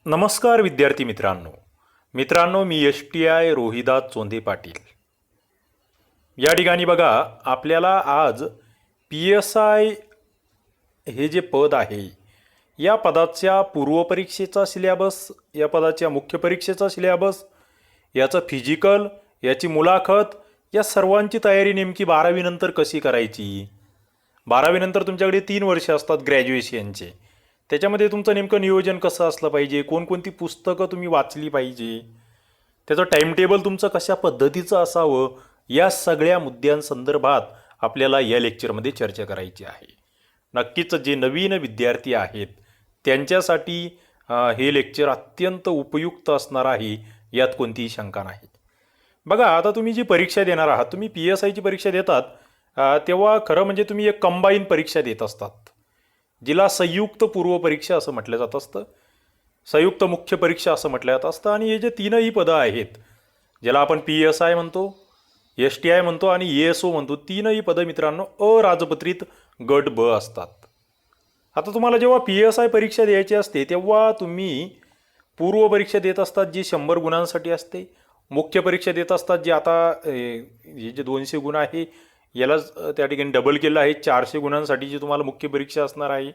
नमस्कार विद्यार्थी मित्रांनो मी STI रोहिदास चोंदे पाटील या ठिकाणी बघा आपल्याला आज PSI हे जे पद आहे या पदाच्या पूर्वपरीक्षेचा सिलेबस, या पदाच्या मुख्य परीक्षेचा सिलेबस, याचं फिजिकल, याची मुलाखत, या सर्वांची तयारी नेमकी 12वी नंतर कशी करायची। 12वी नंतर तुमच्याकडे 3 वर्ष असतात ग्रॅज्युएशनचे, त्याच्यामध्ये तुमचं नेमकं नियोजन कसं असलं पाहिजे, कोणकोणती पुस्तकं तुम्ही वाचली पाहिजे, त्याचं टाइम टेबल तुमचं कशा पद्धतीचं असावं, या सगळ्या मुद्द्यांसंदर्भात आपल्याला या लेक्चरमध्ये चर्चा करायची आहे। नक्कीच जे नवीन विद्यार्थी आहेत त्यांच्यासाठी हे लेक्चर अत्यंत उपयुक्त असणार आहे, यात कोणतीही शंका नाही। बघा आता तुम्ही जी परीक्षा देणार आहात, तुम्ही PSIची परीक्षा देतात तेव्हा खरं म्हणजे तुम्ही एक कंबाईन परीक्षा देत असतात, जिला संयुक्त पूर्व परीक्षा असं म्हटलं जात असतं, संयुक्त मुख्य परीक्षा असं म्हटलं जात असतं। आणि हे जे तीनही पदं आहेत ज्याला आपण PSI म्हणतो, STI म्हणतो आणि ASO म्हणतो, तीनही पदं मित्रांनो अराजपत्रित गट ब असतात। आता तुम्हाला जेव्हा PSI परीक्षा द्यायची असते तेव्हा तुम्ही पूर्व परीक्षा देत असतात जी 100 गुणांसाठी असते, मुख्य परीक्षा देत असतात जी आता हे जे 200 गुण आहे याला त्या ठिकाणी डबल केलं आहे, 400 गुणांसाठी जी तुम्हाला मुख्य परीक्षा असणार आहे।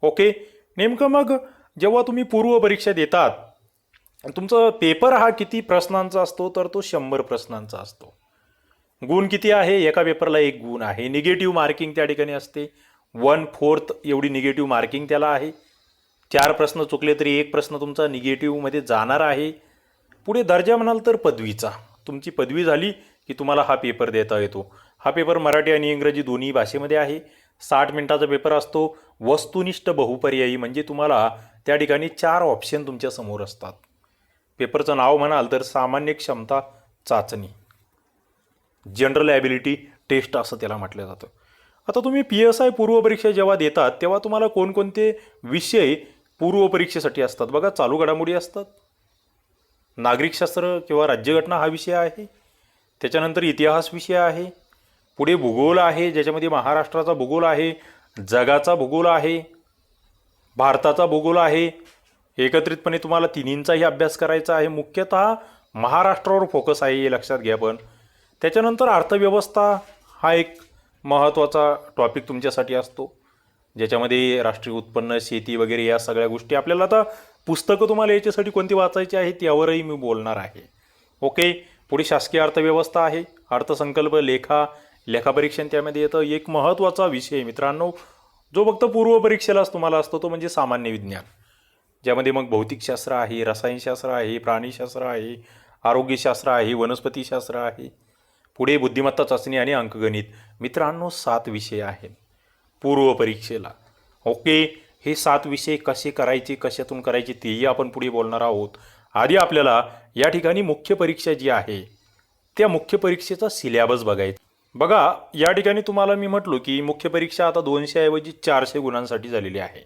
ओके, नेमकं मग जेव्हा तुम्ही पूर्व परीक्षा देतात तुमचा पेपर हा किती प्रश्नांचा असतो, तर तो 100 प्रश्नांचा असतो। गुण किती आहे, एका पेपरला 1 गुण आहे। निगेटिव्ह मार्किंग त्या ठिकाणी असते, 1/4 एवढी निगेटिव्ह मार्किंग त्याला आहे। 4 प्रश्न चुकले तरी 1 प्रश्न तुमचा निगेटिव्हमध्ये जाणार आहे। पुढे दर्जा म्हणाल तर पदवीचा, तुमची पदवी झाली की तुम्हाला हा पेपर देता येतो। हा पेपर मराठी आणि इंग्रजी दोन्ही भाषेमध्ये आहे। 60 मिनिटाचा पेपर असतो, वस्तुनिष्ठ बहुपर्यायी, म्हणजे तुम्हाला त्या ठिकाणी 4 ऑप्शन तुमच्या समोर असतात। पेपरचं नाव म्हणाल तर सामान्य क्षमता चाचणी, जनरल ॲबिलिटी टेस्ट असं त्याला म्हटलं जातं। आता तुम्ही PSI पूर्व परीक्षा जेव्हा देतात तेव्हा तुम्हाला कोणकोणते विषय पूर्व परीक्षेसाठी असतात बघा, चालू घडामोडी असतात, नागरिकशास्त्र किंवा राज्यघटना हा विषय आहे, त्याच्यानंतर इतिहास विषय आहे, पुढे भूगोल आहे ज्याच्यामध्ये महाराष्ट्राचा भूगोल आहे, जगाचा भूगोल आहे, भारताचा भूगोल आहे। एकत्रितपणे तुम्हाला तिन्हींचाही अभ्यास करायचा आहे, मुख्यतः महाराष्ट्रावर फोकस आहे हे लक्षात घ्या। पण त्याच्यानंतर अर्थव्यवस्था हा एक महत्त्वाचा टॉपिक तुमच्यासाठी असतो, ज्याच्यामध्ये राष्ट्रीय उत्पन्न, शेती वगैरे या सगळ्या गोष्टी आपल्याला, आता पुस्तकं तुम्हाला याच्यासाठी कोणती वाचायची आहेत यावरही मी बोलणार आहे। ओके, पुढे शासकीय अर्थव्यवस्था आहे, अर्थसंकल्प, लेखापरीक्षण त्यामध्ये येतं। एक महत्त्वाचा विषय मित्रांनो जो फक्त पूर्व परीक्षेलाच तुम्हाला असतो तो म्हणजे सामान्य विज्ञान, ज्यामध्ये मग भौतिकशास्त्र आहे, रसायनशास्त्र आहे, प्राणीशास्त्र आहे, आरोग्यशास्त्र आहे, वनस्पतीशास्त्र आहे। पुढे बुद्धिमत्ता चाचणी आणि अंकगणित। मित्रांनो 7 विषय आहेत पूर्व परीक्षेला। ओके, हे 7 विषय कसे करायचे, कशातून करायचे तेही आपण पुढे बोलणार आहोत। आधी आपल्याला या ठिकाणी मुख्य परीक्षा जी आहे त्या मुख्य परीक्षेचा सिलेबस बघायचा। बघा या ठिकाणी तुम्हाला मी म्हटलो की मुख्य परीक्षा आता 200 ऐवजी 400 गुणांसाठी झालेली आहे।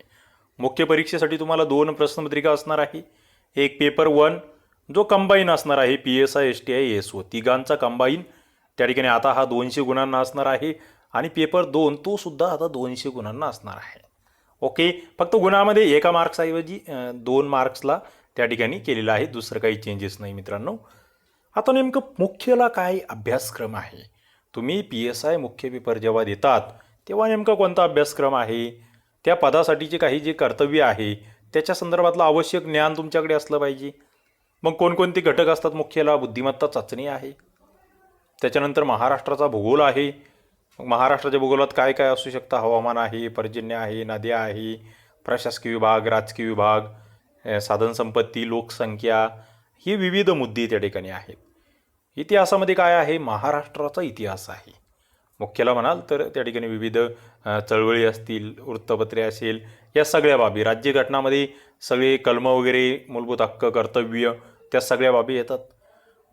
मुख्य परीक्षेसाठी तुम्हाला 2 प्रश्नपत्रिका असणार आहे, एक पेपर 1 जो कंबाईन असणार आहे, PSI STI ASO तिघांचा कंबाईन त्या ठिकाणी आता हा 200 गुणांना असणार आहे, आणि पेपर 2 तो सुद्धा आता 200 गुणांना असणार आहे। ओके, फक्त गुणामध्ये एका मार्क्सऐवजी 2 मार्क्सला त्या ठिकाणी केलेला आहे, दुसरं काही चेंजेस नाही मित्रांनो। आता नेमकं मुख्यला काय अभ्यासक्रम आहे, तुम्ही PSI मुख्य पेपर जेव्हा देतात तेव्हा नेमका कोणता अभ्यासक्रम आहे, त्या पदासाठीचे काही जे कर्तव्य आहे त्याच्या संदर्भातलं आवश्यक ज्ञान तुमच्याकडे असलं पाहिजे। मग कोणकोणते घटक असतात मुख्यला, बुद्धिमत्ता चाचणी आहे, त्याच्यानंतर महाराष्ट्राचा भूगोल आहे, महाराष्ट्राच्या भूगोलात काय काय असू शकतं, हवामान आहे, पर्जन्य आहे, नद्या आहे, प्रशासकीय विभाग, राजकीय विभाग, साधनसंपत्ती, लोकसंख्या, ही विविध मुद्दे त्या ठिकाणी आहेत। इतिहासामध्ये काय आहे, महाराष्ट्राचा इतिहास आहे मुख्यला म्हणाल तर त्या ठिकाणी विविध चळवळी असतील, वृत्तपत्रे असेल, या सगळ्या बाबी, राज्यघटनामध्ये सगळे कलम वगैरे, मूलभूत हक्क, कर्तव्य, त्या सगळ्या बाबी येतात।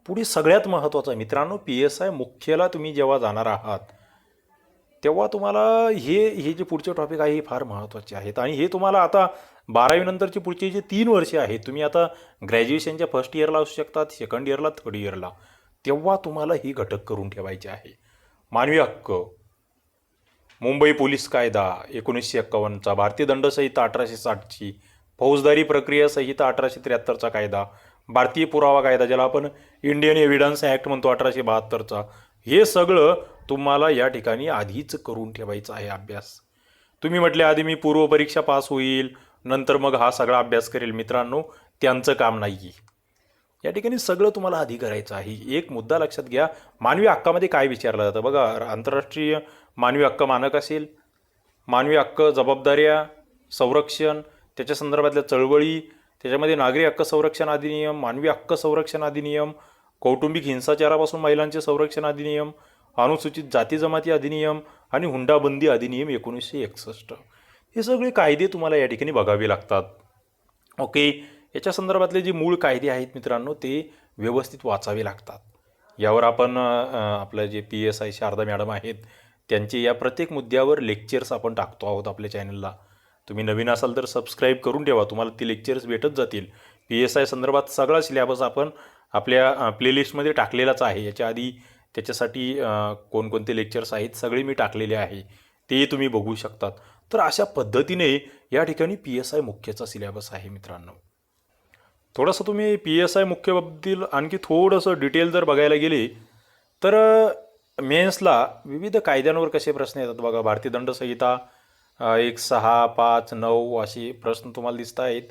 पुढे सगळ्यात महत्त्वाचं मित्रांनो, PSI मुख्यला तुम्ही जेव्हा जाणार आहात तेव्हा तुम्हाला हे जे पुढचे टॉपिक आहे हे फार महत्त्वाचे आहेत, आणि हे तुम्हाला आता 12वी नंतरचे पुढचे जे 3 वर्षे आहेत, तुम्ही आता ग्रॅज्युएशनच्या फर्स्ट इयरला असू शकतात, सेकंड इयरला, थर्ड इयरला, तेव्हा तुम्हाला ही घटक करून ठेवायचे आहे। मानवी हक्क, मुंबई पोलीस कायदा 1951चा, भारतीय दंडसंहिता 1860ची, फौजदारी प्रक्रिया संहिता 1873चा कायदा, भारतीय पुरावा कायदा ज्याला आपण इंडियन एव्हिडन्स ॲक्ट म्हणतो 1872चा, हे सगळं तुम्हाला या ठिकाणी आधीच करून ठेवायचं आहे अभ्यास. तुम्ही म्हटले आधी मी पूर्वपरीक्षा पास होईल नंतर मग हा सगळा अभ्यास करेल. मित्रांनो, त्यांचं काम नाही. या ठिकाणी सगळं तुम्हाला आधी करायचं आहे. एक मुद्दा लक्षात घ्या, मानवी हक्कामध्ये काय विचारलं जातं बघा. आंतरराष्ट्रीय मानवी हक्क मानक असेल, मानवी हक्क जबाबदाऱ्या, संरक्षण, त्याच्या संदर्भातल्या चळवळी, त्याच्यामध्ये नागरी हक्क संरक्षण अधिनियम, मानवी हक्क संरक्षण अधिनियम, कौटुंबिक हिंसाचारापासून महिलांचे संरक्षण अधिनियम, अनुसूचित जाती जमाती अधिनियम आणि हुंडाबंदी अधिनियम 1961. हे सगळे कायदे तुम्हाला या ठिकाणी बघावे लागतात. ओके, याच्या संदर्भातले जे मूळ कायदे आहेत मित्रांनो ते व्यवस्थित वाचावे लागतात. यावर आपण आपलं जे PSI शारदा मॅडम आहेत त्यांचे या प्रत्येक मुद्द्यावर लेक्चर्स आपण टाकतो आहोत आपल्या चॅनलला. तुम्ही नवीन असाल तर सबस्क्राईब करून ठेवा, तुम्हाला ती लेक्चर्स भेटत जातील. PSI संदर्भात सगळा सिलेबस आपण आपल्या प्लेलिस्टमध्ये टाकलेलाच आहे. याच्या आधी त्याच्यासाठी कोणकोणते लेक्चर्स आहेत सगळे मी टाकलेले आहे, ते तुम्ही बघू शकतात. तर अशा पद्धतीने या ठिकाणी PSI मुख्यचा सिलेबस आहे मित्रांनो. थोडंसं तुम्ही PSI मुख्यबद्दल आणखी थोडंसं डिटेल जर बघायला गेले तर मेन्सला विविध कायद्यांवर कसे प्रश्न येतात बघा. भारतीय दंड संहिता 1, 6, 5, 9 असे प्रश्न तुम्हाला दिसत आहेत.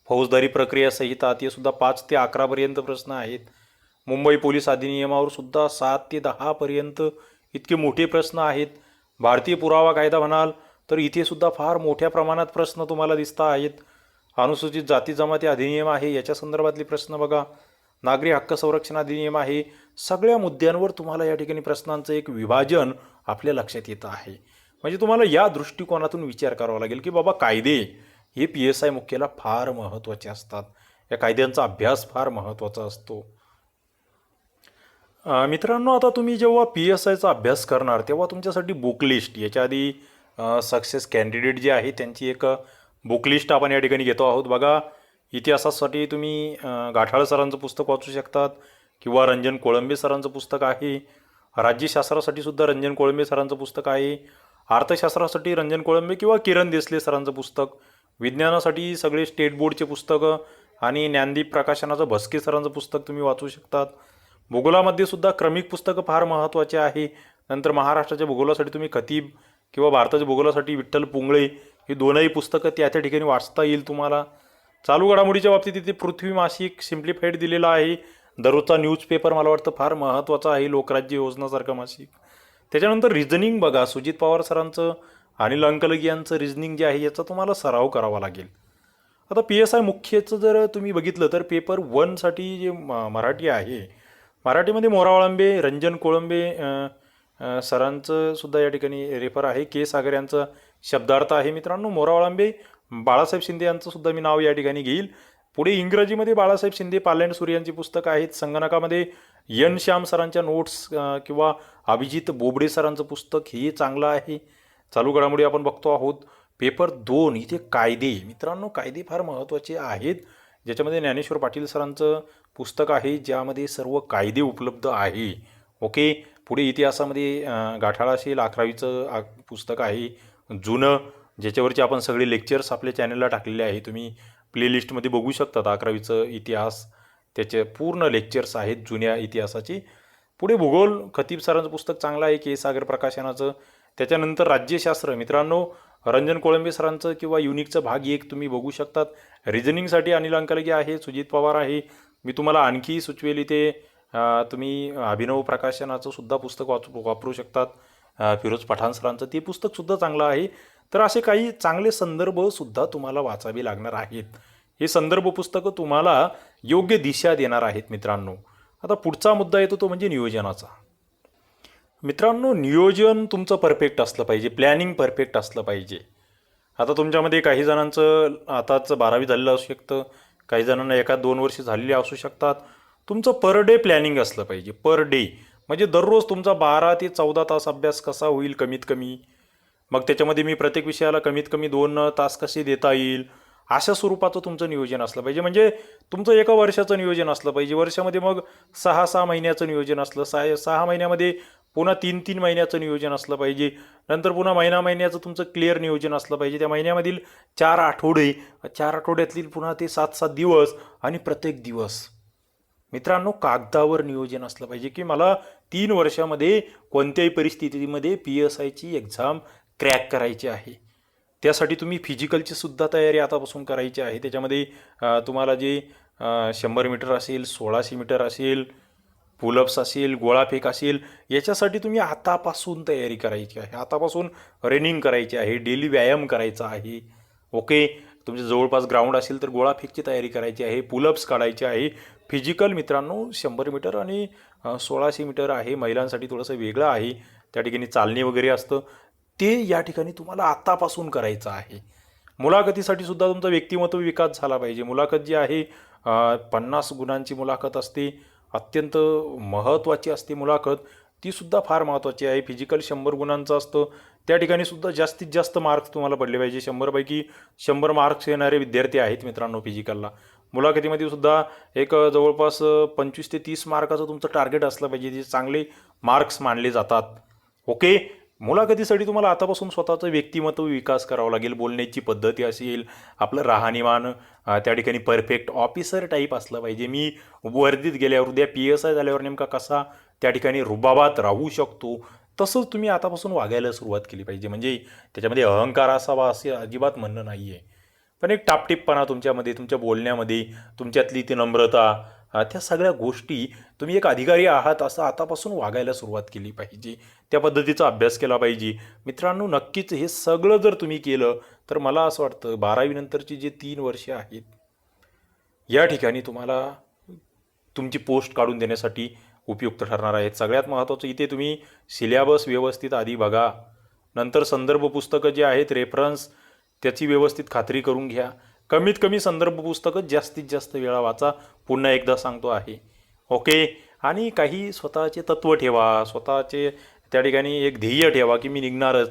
फौजदारी प्रक्रिया संहिता ते सुद्धा 5 ते 11 पर्यंत प्रश्न आहेत. मुंबई पोलीस अधिनियमावर सुद्धा 7 ते 10 पर्यंत इतके मोठे प्रश्न आहेत. भारतीय पुरावा कायदा म्हणाल तर इथे सुद्धा फार मोठ्या प्रमाणात प्रश्न तुम्हाला दिसत आहेत. अनुसूचित जाती जमाती अधिनियम आहे, याच्या संदर्भातले प्रश्न बघा. नागरी हक्क संरक्षण अधिनियम आहे. सगळ्या मुद्द्यांवर तुम्हाला या ठिकाणी प्रश्नांचं एक विभाजन आपल्या लक्षात येतं आहे. म्हणजे तुम्हाला या दृष्टिकोनातून विचार करावा लागेल की बाबा कायदे हे PSI मुख्याला फार महत्त्वाचे असतात. या कायद्यांचा अभ्यास फार महत्त्वाचा असतो. मित्रांनो, आता तुम्ही जेव्हा PSIचा अभ्यास करणार तेव्हा तुमच्यासाठी बुक लिस्ट, याच्या आधी सक्सेस कॅन्डिडेट जे आहे त्यांची एक बुक लिस्ट आपण या ठिकाणी घेतो आहोत. बघा, इतिहासासाठी तुम्ही गाठाळ सरांचं पुस्तक वाचू शकतात किंवा रंजन कोळंबे सरांचं पुस्तक आहे. राज्यशास्त्रासाठी सुद्धा रंजन कोळंबे सरांचं पुस्तक आहे. अर्थशास्त्रासाठी रंजन कोळंबे किंवा किरण देसले सरांचं पुस्तक. विज्ञानासाठी सगळे स्टेट बोर्डचे पुस्तकं आणि ज्ञानदीप प्रकाशनाचं भस्के सरांचं पुस्तक तुम्ही वाचू शकतात. भूगोलामध्ये सुद्धा क्रमिक पुस्तकं फार महत्त्वाचे आहे. नंतर महाराष्ट्राच्या भूगोलासाठी तुम्ही खतीब किंवा भारताच्या भूगोलासाठी विठ्ठल पुंगळे ही दोनही पुस्तकं त्या ठिकाणी वाचता येईल तुम्हाला. चालू घडामोडीच्या बाबतीत इथे पृथ्वी मासिक सिम्प्लिफाईड दिलेला आहे. दररोजचा न्यूजपेपर मला वाटतं फार महत्त्वाचा आहे, लोकराज्य योजनासारखं मासिक. त्याच्यानंतर रिझनिंग बघा, सुजित पवार सरांचं, अनिल अंकलगी यांचं रिझनिंग जे आहे याचा तुम्हाला सराव करावा लागेल. आता PSI मुख्यचं जर तुम्ही बघितलं तर पेपर 1साठी जे मराठी आहे, मराठीमध्ये मोरावाळंबे, रंजन कोळंबे सरांचं सुद्धा या ठिकाणी रेफर आहे. के सागर यांचा शब्दार्थ आहे. मित्रांनो, मोरावाळंबे, बाळासाहेब शिंदे यांचं सुद्धा मी नाव या ठिकाणी घेईल. पुढे इंग्रजीमध्ये बाळासाहेब शिंदे, पालँड सूर्य यांची पुस्तकं आहेत. संगणकामध्ये एन श्याम सरांच्या नोट्स किंवा अभिजित बोबडे सरांचं पुस्तक हे चांगलं आहे. चालू घडामोडी आपण बघतो आहोत. पेपर 2 इथे कायदे. मित्रांनो, कायदे फार महत्त्वाचे आहेत, ज्याच्यामध्ये ज्ञानेश्वर पाटील सरांचं पुस्तक आहे ज्यामध्ये सर्व कायदे उपलब्ध आहे. ओके, पुढे इतिहासामध्ये गाठाळ असेल, 11वीचं पुस्तक आहे जुनं, ज्याच्यावरचे आपण सगळे लेक्चर्स आपल्या चॅनलला टाकलेले आहे. तुम्ही प्लेलिस्टमध्ये बघू शकतात. 11वीचं इतिहास त्याचे पूर्ण लेक्चर्स आहेत जुन्या इतिहासाचे. पुढे भूगोल, खतीब सरांचं पुस्तक चांगलं आहे, के सागर प्रकाशनाचं. त्याच्यानंतर राज्यशास्त्र, मित्रांनो, रंजन कोळंबे सरांचं किंवा युनिकचं भाग 1 तुम्ही बघू शकतात. रिझनिंगसाठी अनिल अंकलगी आहे, सुजित पवार आहे. मी तुम्हाला आणखी सुचवेल इथे तुम्ही अभिनव प्रकाशनाचं सुद्धा पुस्तक वापरू शकतात. फिरोज पठाण सरांचं ते पुस्तकसुद्धा चांगलं आहे. तर असे काही चांगले संदर्भसुद्धा तुम्हाला वाचावे लागणार आहेत. हे संदर्भ पुस्तकं तुम्हाला योग्य दिशा देणार आहेत मित्रांनो. आता पुढचा मुद्दा येतो तो म्हणजे नियोजनाचा. मित्रांनो, नियोजन तुमचं परफेक्ट असलं पाहिजे, प्लॅनिंग परफेक्ट असलं पाहिजे. आता तुमच्यामध्ये काही जणांचं आताच 12वी झालेलं असू शकतं, काही जणांना 1-2 वर्ष झालेली असू शकतात. तुमचं पर डे प्लॅनिंग असलं पाहिजे. पर डे म्हणजे दररोज तुमचा 12 ते 14 तास अभ्यास कसा होईल कमीत कमी. मग त्याच्यामध्ये मी प्रत्येक विषयाला कमीत कमी 2 तास कसे देता येईल, अशा स्वरूपाचं तुमचं नियोजन असलं पाहिजे. म्हणजे तुमचं 1 वर्षाचं नियोजन असलं पाहिजे. वर्षामध्ये मग 6 महिन्याचं नियोजन असलं, 6 महिन्यामध्ये पुन्हा 3-3 महिन्याचं नियोजन असलं पाहिजे. नंतर पुन्हा महिन्याचं तुमचं क्लिअर नियोजन असलं पाहिजे. त्या महिन्यामधील 4 आठवडे, 4 आठवड्यातील पुन्हा ते 7-7 दिवस आणि प्रत्येक दिवस. मित्रांनो, कागदावर नियोजन असलं पाहिजे की मला 3 वर्षामध्ये कोणत्याही परिस्थितीमध्ये PSIची एक्झाम क्रॅक करायची आहे. त्यासाठी तुम्ही फिजिकलची सुद्धा तयारी आतापासून करायची आहे. त्याच्यामध्ये तुम्हाला जे 100 मीटर असेल, 1600 मीटर असेल, पुलअप्स असेल, गोळाफेक असेल, याच्यासाठी तुम्ही आतापासून तयारी करायची आहे. आतापासून रनिंग करायची आहे, डेली व्यायाम करायचा आहे. ओके, तुमच्या जवळपास ग्राउंड असेल तर गोळाफेकची तयारी करायची आहे, पुलअप्स काढायचे आहे. फिजिकल मित्रांनो 100 मीटर आणि 1600 मीटर आहे, महिलांसाठी थोडंसं वेगळं आहे. त्या ठिकाणी चालणे वगैरे असतं, ते या ठिकाणी तुम्हाला आतापासून करायचं आहे. मुलाखतीसाठी सुद्धा तुमचा व्यक्तिमत्व विकास झाला पाहिजे. मुलाखत जी आहे 50 गुणांची मुलाखत असते, अत्यंत महत्त्वाची असते मुलाखत, तीसुद्धा फार महत्त्वाची आहे. फिजिकल 100 गुणांचं असतं, त्या ठिकाणी सुद्धा जास्तीत जास्त मार्क्स तुम्हाला पडले पाहिजे. 100पैकी 100 मार्क्स येणारे विद्यार्थी आहेत मित्रांनो फिजिकलला. मुलाखतीमध्ये सुद्धा एक जवळपास 25 ते 30 मार्काचं तुमचं टार्गेट असलं पाहिजे, जे चांगले मार्क्स मानले जातात. ओके, मुलाखतीसाठी तुम्हाला आतापासून स्वतःचं व्यक्तिमत्व विकास करावं लागेल. बोलण्याची पद्धती असेल, आपलं राहणीमान त्या ठिकाणी परफेक्ट ऑफिसर टाईप असलं पाहिजे. मी वर्दीत गेल्यावर, उद्या PSI झाल्यावर नेमका कसा त्या ठिकाणी रुबाबात राहू शकतो, तसंच तुम्ही आतापासून वागायला सुरुवात केली पाहिजे. म्हणजे त्याच्यामध्ये अहंकार असावा असे अजिबात म्हणणं नाही आहे, पण एक टापटीपणा तुमच्यामध्ये, तुमच्या बोलण्यामध्ये, तुमच्यातली ती नम्रता, त्या सगळ्या गोष्टी, तुम्ही एक अधिकारी आहात असं आतापासून वागायला सुरुवात केली पाहिजे. त्या पद्धतीचा अभ्यास केला पाहिजे. मित्रांनो, नक्कीच हे सगळं जर तुम्ही केलं तर मला असं वाटतं 12वी नंतरची जे 3 वर्षे आहेत, या ठिकाणी तुम्हाला तुमची पोस्ट काढून देण्यासाठी उपयुक्त ठरणार आहेत. सगळ्यात महत्त्वाचं इथे तुम्ही सिलेबस व्यवस्थित आधी बघा. नंतर संदर्भ पुस्तकं जे आहेत, रेफरन्स, त्याची व्यवस्थित खात्री करून घ्या. कमीत कमी संदर्भ पुस्तकं जास्तीत जास्त वेळा वाचा, पुन्हा एकदा सांगतो आहे. ओके, आणि काही स्वतःचे तत्त्व ठेवा, स्वतःचे त्या ठिकाणी एक ध्येय ठेवा की मी निघणारच,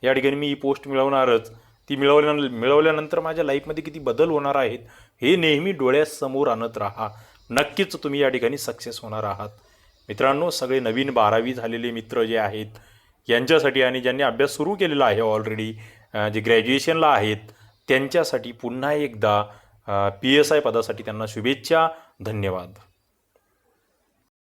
या ठिकाणी मी ही पोस्ट मिळवणारच. ती मिळवल्यानंतर माझ्या लाईफमध्ये किती बदल होणार आहेत हे नेहमी डोळ्यासमोर आणत राहा. नक्कीच तुम्ही या ठिकाणी सक्सेस होणार आहात. मित्रांनो, सगळे नवीन 12वी झालेले मित्र जे आहेत यांच्यासाठी, आणि ज्यांनी अभ्यास सुरू केलेला आहे ऑलरेडी, जे ग्रॅज्युएशनला आहेत, त्यांच्यासाठी पुन्हा एकदा PSI पदासाठी त्यांना शुभेच्छा. धन्यवाद.